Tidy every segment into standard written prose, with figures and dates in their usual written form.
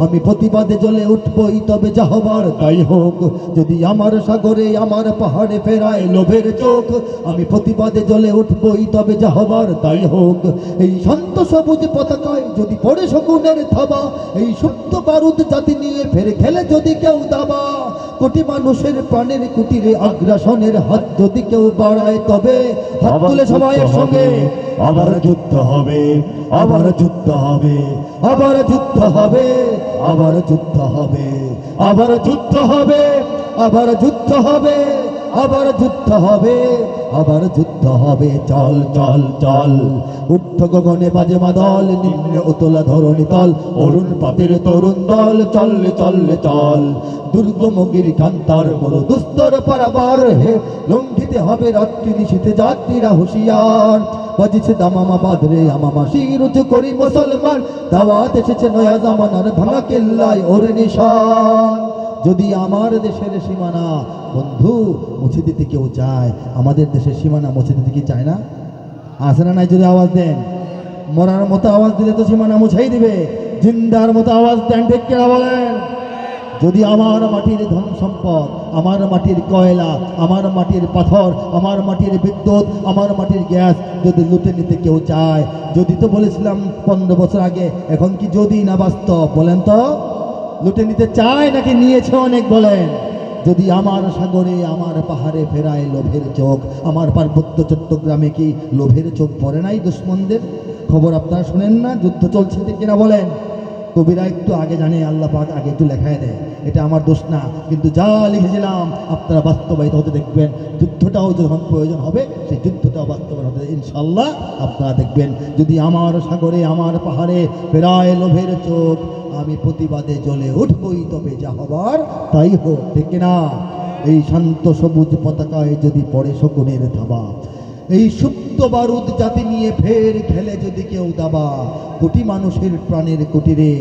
আমি প্রতিবাদে জ্বলে উঠবই তবে যা হবার তাই হোক। যদি আমার সাগরে আমার পাহাড়ে ফেরায় লোভের চোখ, আমি প্রতিবাদে জ্বলে উঠবই তবে যা হবার তাই হোক। এই শান্ত সবুজ পতাকায় যদি পড়ে শকুনের থাবা, এই সুপ্ত বারুদ জাতি নিয়ে ফের খেলে যদি কেউ দাবা, কোটি মানুষের প্রাণের কুটিরে আগ্রাসনের হাত যদি কেউ বাড়ায় তবে হাত তুলে সবাই একসঙ্গে আবার যুদ্ধ হবে, আবার যুদ্ধ হবে, আবার যুদ্ধ হবে, আবার যুদ্ধ হবে, আবার যুদ্ধ হবে, আবার যুদ্ধ হবে, আবার যুদ্ধ হবে, আবার যুদ্ধ হবে। চল চল চল, উঠ্ঠ গগনে বাজে মাদল, নিম্নে উতলা ধরণী তল, অরুণ পাতের তরুণ দল, চললে চললে চল। দুর্গম গিরিকান্তার বড় দুস্তর পারাবার হে, লঙ্ঘিতে হবে রাত্রি নিশীথে যাত্রীরা হুঁশিয়ার। বাজিছে দামামা বাদরে আমামা শির উঁচু করি মুসলমান, দাওয়াত এসেছে নয়া জামানার ভাঙা কেল্লায় ওর নিশান। যদি আমার দেশের সীমানা বন্ধু মুছে দিতে কেউ চায়, আমাদের দেশের সীমানা মুছে দিতে কি চায় না? আসে না নাই? যদি আওয়াজ দেন, মরার মতো আওয়াজ দিলে তো সীমানা মুছাই দিবে। জিন্দার মতো আওয়াজ দেন, ঠিক কিনা বলেন? যদি আমার মাটির ধন সম্পদ, আমার মাটির কয়লা, আমার মাটির পাথর, আমার মাটির বিদ্যুৎ, আমার মাটির গ্যাস যদি লুটে নিতে কেউ চায়, যদি তো বলেছিলাম 15 বছর আগে, এখন কি যদি না বাস্তব? বলেন তো, লুটে নিতে চায় নাকি নিয়েছে অনেক? বলেন। যদি আমার সাগরে আমার পাহাড়ে ফেরায় লোভের চোখ, আমার পার্বত্য চট্টগ্রামে কি লোভের চোখ পড়ে নাই দুশ্মনদের? খবর আপনারা শুনেন না? যুদ্ধ চলছে, ঠিক কিনা বলেন? কবিরা একটু আগে জানে, আল্লাহ পাক আগে একটু লেখায় দেয়, এটা আমার দোষ না। কিন্তু যা লিখেছিলাম আপনারা বাস্তবায়িত হতে দেখবেন। যুদ্ধটাও যখন প্রয়োজন হবে সেই যুদ্ধটাও বাস্তবায়ন হতে ইনশাল্লাহ আপনারা দেখবেন। যদি আমার সাগরে আমার পাহাড়ে ফেরায় লোভের চোখ, আমি প্রতিবাদে জ্বলে উঠবই তবে যা হবার তাই হোক, ঠিক কিনা? এই শান্ত সবুজ পতাকায় যদি পড়ে শকুনের থাবা, এই সুপ্ত বারুদ জাতি নিয়ে ফের খেলে যদি কেউ দাবা, কোটি মানুষের প্রাণের কুটিরে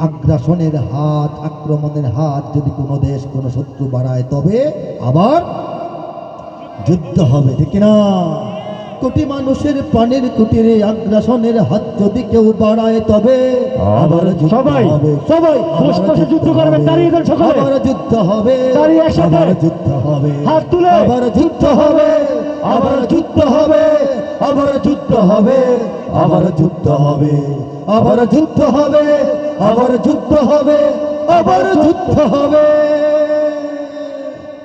আগ্রাসনের হাত, আক্রমণের হাত যদি কোনো দেশ কোনো শত্রু বাড়ায় তবে আবার যুদ্ধ হবে, ঠিক না? কোটি মানুষের প্রাণের কুটিরে আগ্রাসনের হাত যদি কেউ বাড়ায় তবে আবার যুদ্ধ হবে। সবাই যুদ্ধ করবেন, দাঁড়িয়ে দেন সকলে। আবার যুদ্ধ হবে, আবার যুদ্ধ হবে, হাত তুলে আবার যুদ্ধ হবে, আবার যুদ্ধ হবে, আবার যুদ্ধ হবে, আবার যুদ্ধ হবে, আবার যুদ্ধ হবে, আবার যুদ্ধ হবে, আবার যুদ্ধ হবে।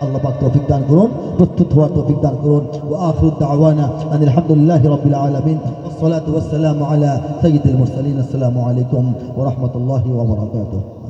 আল্লাহ পাক তৌফিক দান করুন, প্রস্তুত হওয়ার তৌফিক দান করুন। ওয়া আখিরু দাওয়ানা আনিল হামদুলিল্লাহি রাব্বিল আলামিন, ওয়াস সালাতু ওয়াস সালামু আলা সাইয়্যিদিল মুরসালিন। আসসালামু আলাইকুম ওয়া রাহমাতুল্লাহি ওয়া বারাকাতুহু।